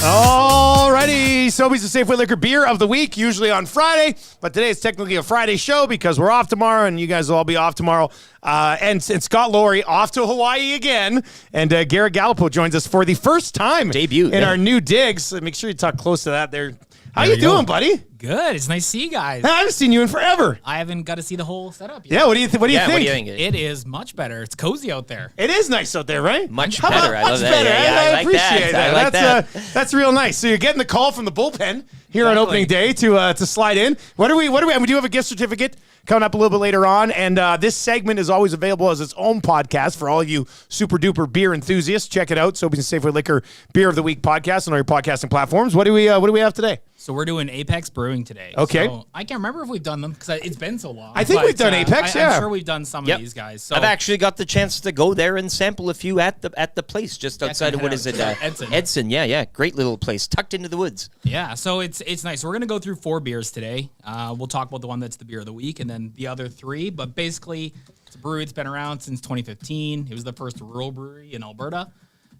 Alrighty, Sobeys the Safeway Liquor Beer of the Week, usually on Friday, but today is technically a Friday show because we're off tomorrow, and you guys will all be off tomorrow. And Scott Laurie off to Hawaii again, and Garret Galipo joins us for the first time debut in our new digs. So make sure you talk close to that there. How you doing, buddy? Good. It's nice to see you guys. I haven't seen you in forever. I haven't got to see the whole setup yet. Yeah, what do you think? What do you think? It is much better. It's cozy out there. It is nice out there, right? Much better. I love that. Better. Yeah, I appreciate that. I like that. That's real nice. So you're getting the call from the bullpen here on opening day to slide in. What do we? And we do have a gift certificate coming up a little bit later on, and this segment is always available as its own podcast for all you super duper beer enthusiasts. Check it out, Sobeys and Safeway Liquor Beer of the Week podcast on all your podcasting platforms. What do we have today? So we're doing Apex Brewing today. Okay. So I can't remember if we've done them because it's been so long. I think we've done Apex. I'm sure we've done some of these guys. So I've actually got the chance to go there and sample a few at the place just outside of Edson. Edson. Yeah. Great little place tucked into the woods. Yeah. So it's nice. So we're gonna go through 4 beers today. We'll talk about the one that's the beer of the week, and then the other 3. But basically, it's a brewery that's been around since 2015. It was the first rural brewery in Alberta,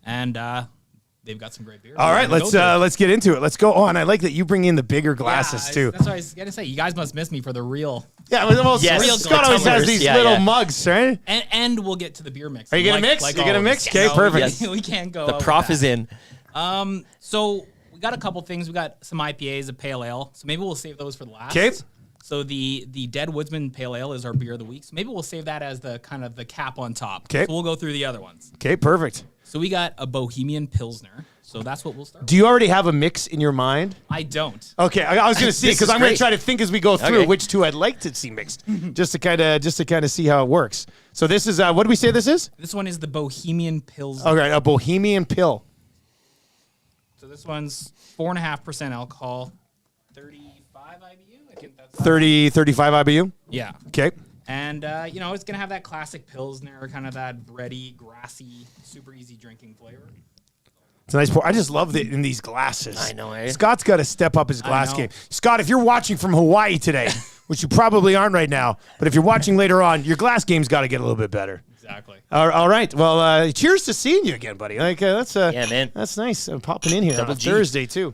and they've got some great beer. All right, let's get into it. Let's go on. I like that you bring in the bigger glasses too. That's what I was gonna say. You guys must miss me for the real. Yeah, well, Scott always has these little mugs, right? And we'll get to the beer mix. Are you gonna mix? You're gonna mix? Okay, perfect. We can't go. The prof is in. So we got a couple things. We got some IPAs, a pale ale. So maybe we'll save those for the last. Okay. So the Dead Woodsman Pale Ale is our beer of the week. So maybe we'll save that as the kind of the cap on top. Okay. So we'll go through the other ones. Okay, perfect. So we got a Bohemian Pilsner. So that's what we'll start with. Do you already have a mix in your mind? I don't. Okay, I was going to see because I'm going to try to think as we go through which two I'd like to see mixed, just to kind of see how it works. So this is what do we say this is? This one is the Bohemian Pilsner. Okay, a Bohemian Pill. So this one's 4.5% alcohol, 35 IBU. I think that's 35 IBU. Yeah. Okay. And it's gonna have that classic Pilsner, kind of that bready, grassy, super easy drinking flavor. It's a nice pour. I just love it in these glasses. I know, eh? Scott's got to step up his glass game. Scott, if you're watching from Hawaii today, which you probably aren't right now, but if you're watching later on, your glass game's got to get a little bit better. Exactly. All right. Well, cheers to seeing you again, buddy. That's yeah, man. That's nice. I'm popping in here on a Thursday too.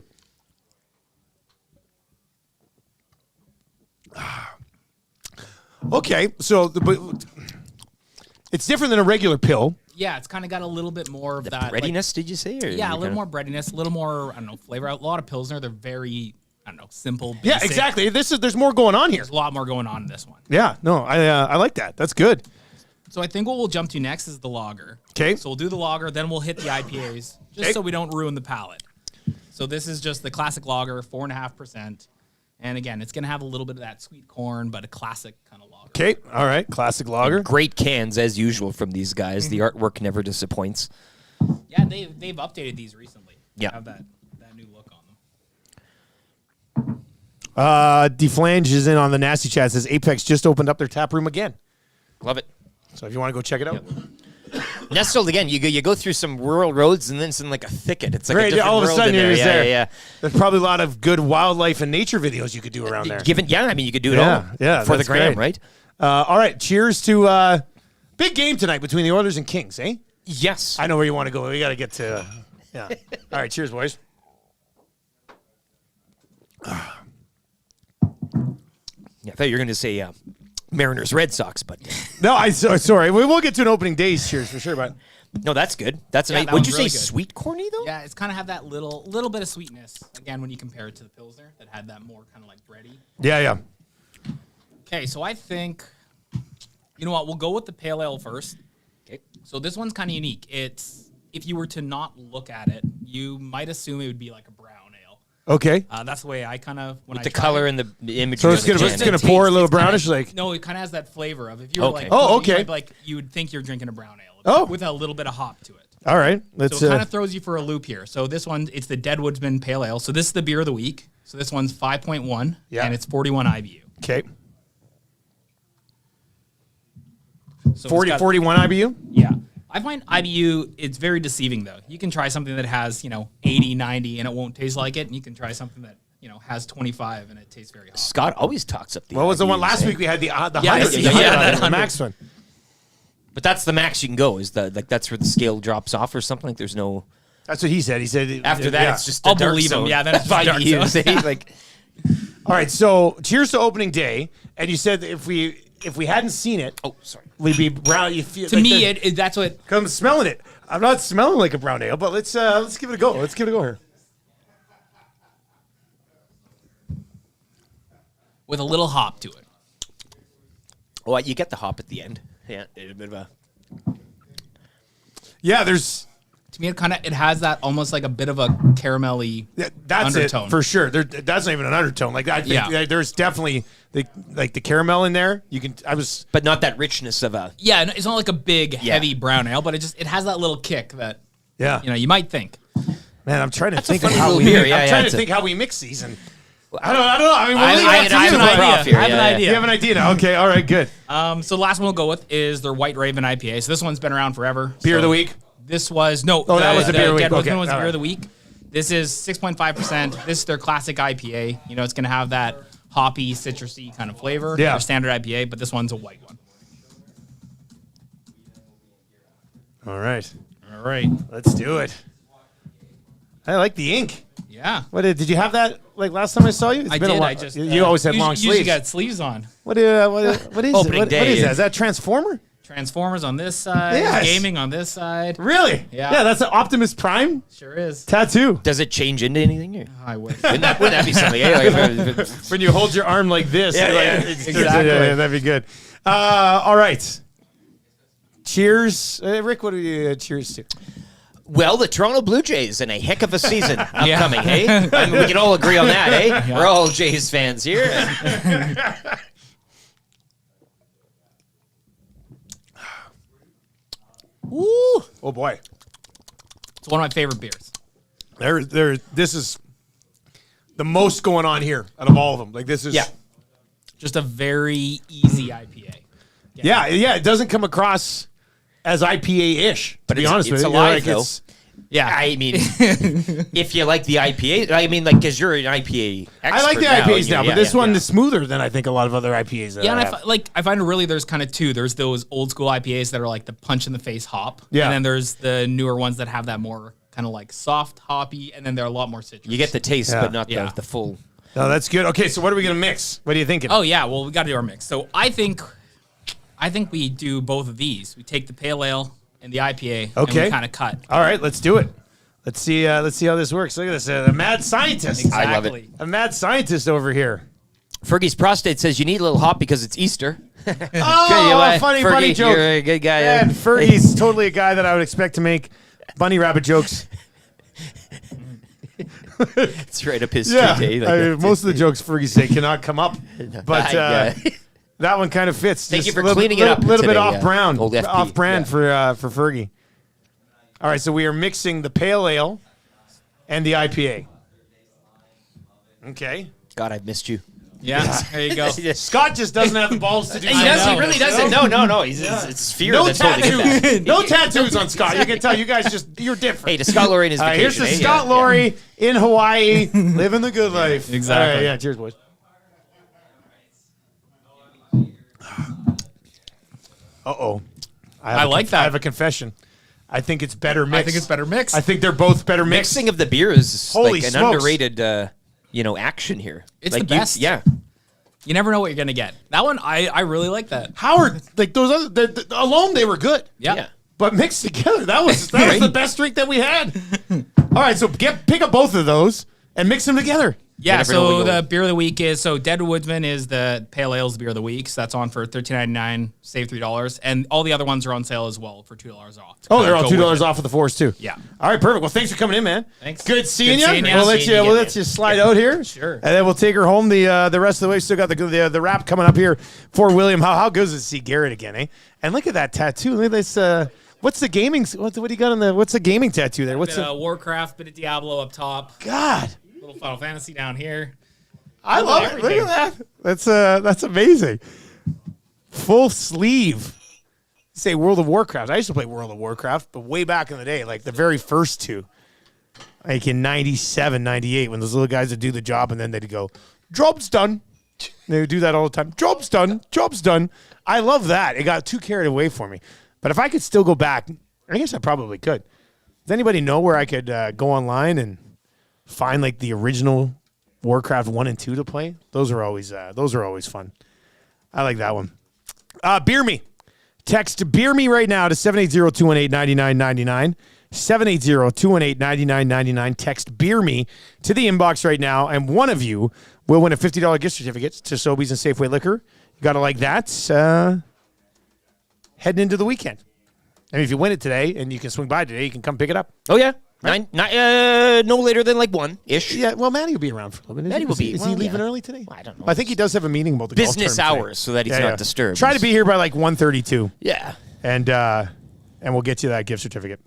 Okay, so it's different than a regular pill. Yeah, it's kind of got a little bit more of that breadiness. Did you say? Or yeah, a little more breadiness, a little more flavor. A lot of Pilsner, they're very simple. Basic. Yeah, exactly. There's more going on here. There's a lot more going on in this one. Yeah, no, I like that. That's good. So I think what we'll jump to next is the lager. Okay. So we'll do the lager, then we'll hit the IPAs, just so we don't ruin the palate. So this is just the classic lager, 4.5%. And again, it's going to have a little bit of that sweet corn, but a classic kind of lager. Okay, all right, classic lager. Great cans, as usual, from these guys. The artwork never disappoints. Yeah, they've updated these recently. Yeah. They have that new look on them. Deflange is in on the nasty chat. Says Apex just opened up their tap room again. Love it. So if you want to go check it out. Yep. Nestled again. You go through some rural roads and then it's in like a thicket. It's like a different all of a world sudden in you're just there. Yeah. There's probably a lot of good wildlife and nature videos you could do around there. You could do it all. Yeah, for the gram, great. right? All right, cheers to big game tonight between the Oilers and Kings, eh? Yes. I know where you want to go. We got to get to yeah. All right, cheers, boys. Yeah, I thought you were going to say Mariners Red Sox, but no, sorry. We will get to an opening days cheers for sure, but no, that's good. That's amazing. That Would you really say good. sweet corny though? Yeah, it's kind of have that little bit of sweetness again when you compare it to the Pilsner that had that more kind of like bready. yeah. Okay, so I think you know what, we'll go with the pale ale first. Okay. So this one's kind of unique. It's if you were to not look at it, you might assume it would be like a brown ale. Okay. That's the way I kind of With the color and the imagery. So it's gonna pour a little brownish, like no, it kind of has that flavor of if you were like okay, like you would think you're drinking a brown ale. Oh. With a little bit of hop to it. All right, let's. So it kind of throws you for a loop here. So this one, it's the Dead Woodsman Pale Ale. So this is the beer of the week. So this one's 5.1, and it's 41 IBU. Okay. So 41 IBU? Yeah. I find IBU, it's very deceiving, though. You can try something that has, 80, 90, and it won't taste like it. And you can try something that, has 25, and it tastes very hot. Scott always talks up the What was the one IBUs, last eh? week we had the Yeah, highest, that the max one. But that's the max you can go. Is that's where the scale drops off or something? Like there's no. That's what he said. He said After that, yeah. it's just a I'll dark believe him. zone. Yeah, then it's just Fine dark to you, zone. say, like, All right, so cheers to opening day. And you said that if we hadn't seen it, oh, sorry. we'd be brown. You feel To like me, that's what. I'm smelling it. I'm not smelling like a brown ale, but let's give it a go. Let's give it a go here. With a little hop to it. Oh, you get the hop at the end. Yeah, a bit of a. Yeah, there's. To me, it has that almost like a bit of a caramelly That's undertone. it for sure. That's not even an undertone. Like I think there's definitely the caramel in there. But not that richness of a. Yeah, it's not like a big, heavy brown ale, but it has that little kick that you might think. Man, I'm trying to think a of funny how little we. beer. I'm trying to think how we mix these, and I don't know. I mean, I have an idea. I have an idea. You have an idea now? Okay, all right, good. So the last one we'll go with is their White Raven IPA. So this one's been around forever. Beer of the week. This was that was the beer of the week. Dead Woodman Okay, was the all beer of right. the week. This is 6.5%. This is their classic IPA. You know, it's going to have that hoppy, citrusy kind of flavor. Yeah. Their standard IPA, but this one's a white one. All right, right. let's do it. I like the ink. Yeah. What did you have that like last time I saw you? It's I been a did. while. I just you always had long usually sleeves. got sleeves on. What is Opening what day. is that? Is that Transformer? Transformers on this side. Yes. Gaming on this side. Really? Yeah. Yeah, that's an Optimus Prime Sure is. tattoo. Does it change into anything? Or? I wish. Wouldn't that be something? Eh? Like, When you hold your arm like this. Yeah, like, yeah, exactly. Yeah, that'd be good. All right. Cheers. Rick, what do you cheers to? well, the Toronto Blue Jays in a heck of a season upcoming, hey? I mean, we can all agree on that, eh? Yeah. We're all Jays fans here. Ooh. Oh, boy. It's one of my favorite beers. This is the most going on here out of all of them. Like, this is. Yeah. Just a very easy IPA. Yeah, it doesn't come across as IPA-ish, to be honest with it's you. alive, Like, though. Yeah. I mean, if you like the IPA, I mean, like, because you're an IPA expert I like the now, IPAs now, but this one yeah. is smoother than I think a lot of other IPAs that Yeah, I and have. I find really there's kind of two. There's those old school IPAs that are like the punch in the face hop. Yeah. And then there's the newer ones that have that more kind of like soft hoppy, and then they're a lot more citrus. You get the taste, Yeah. but not Yeah. the full. No, that's good. Okay, so what are we going to mix? What are you thinking? Oh yeah, well we got to do our mix. So I think we do both of these. We take the pale ale and the IPA, and Okay. we kind of cut. All right, let's do it. Let's see how this works. Look at this. A mad scientist. Exactly. I love it. A mad scientist over here. Fergie's prostate says you need a little hop because it's Easter. Oh, funny joke. You're a good guy. And Fergie's totally a guy that I would expect to make bunny rabbit jokes. It's right up his Yeah, street. most of the jokes Fergie say cannot come up, but that one kind of fits. Thank Just you for a little, cleaning it up little bit today, off brand, old FP, off brand yeah. for Fergie. All right, so we are mixing the pale ale and the IPA. Okay. God, I've missed you. Yeah, there you go. Scott just doesn't have the balls to do He that. does, he really doesn't. No. It's fear No that's holding him back. tattoos. No tattoos on Scott. You can tell you guys you're different. Hey, to Scott Laurie and his All right, vacation. here's to eh? Scott Yeah, Laurie in Hawaii, living the good life. Exactly. All right, yeah, cheers, boys. Uh-oh. I like that. I have a confession. I think it's better mixed. I think it's better mixed. I think they're both better mixed. Mixing of the beer is Holy like an smokes. underrated, action here. It's like the best. Yeah. You never know what you're gonna get. That one, I really like that. Howard, like those other, alone they were good. Yeah. Yeah. But mixed together, that was the best drink that we had. All right, so pick up both of those and mix them together. Yeah, never know so what the you'll- beer of the week is Dead Woodsman is the pale ale's beer of the week. So that's on for $13.99, save $3, and all the other ones are on sale as well for $2 off. Oh, they're all Go $2 with it. off of the fours too. Yeah. All right, perfect. Well, thanks for coming in, man. Thanks. Good seeing Good you. seeing ya. We'll let Seeing you you. We'll again, let you slide out here. Sure. And then we'll take her home the rest of the way. Still got the wrap coming up here for William. How good is it to see Garrett again, eh? And look at that tattoo. Look at this. What's the gaming? What do you got on the? What's the gaming tattoo there? What's Bit the? of Warcraft, bit of Diablo up top, God, little Final Fantasy down here. I love it. Look at that. That's amazing. Full sleeve. Say World of Warcraft. I used to play World of Warcraft, but way back in the day, like the very first two, like in 97, 98, when those little guys would do the job and then they'd go, "Job's done." They would do that all the time. Job's done. Job's done. I love that. It got too carried away for me. But if I could still go back, I guess I probably could. Does anybody know where I could go online and find like the original Warcraft 1 and 2 to play? Those are always fun. I like that one. Beer Me. Text Beer Me right now to 780-218-9999. 780-218-9999. Text Beer Me to the inbox right now, and one of you will win a $50 gift certificate to Sobeys and Safeway Liquor. You got to like that. Heading into the weekend. I mean, if you win it today and you can swing by today, you can come pick it up. Oh, yeah. Right? No later than like 1-ish. Yeah, well, Matty will be around for a little bit. Matty will be. Is he leaving early today? Well, I don't know. I think he does have a meeting about the golf Business tournament hours, today. so that he's not disturbed. Try to be here by like 1:32. Yeah. And we'll get you that gift certificate.